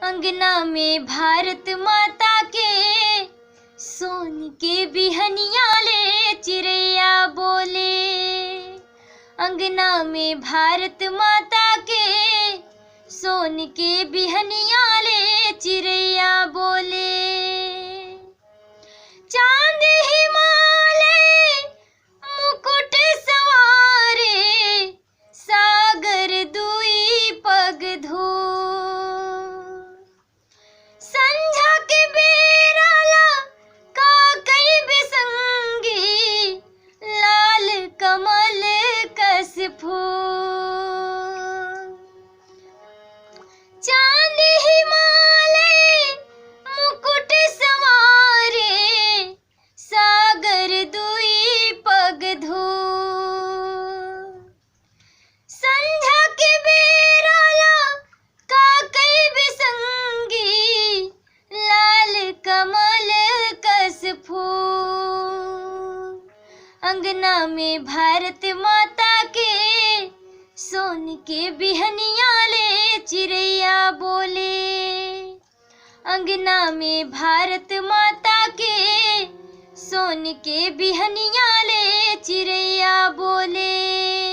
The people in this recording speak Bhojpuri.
अंगना में भारत माता के सोन के बिहनिया ले चिड़ैया बोले। अंगना में भारत माता के सोन के बिहनिया ले चिड़ैया बोले। चांद हिमालय मुकुट सवारे सागर दुई पग धो। संझा के बेराला का कई बिसंगी लाल कमल कस फूल। चांद हिमालय मुकुट सवारे सागर दुई पग धो। संझा के बेराला का कई बिसंगी लाल कमल कस फूल। अंगना में भारत माता के सोन के बिहनिया ले चिड़ैया बोले। अंगना में भारत माता के सोन के बिहनिया ले चिड़ैया बोले।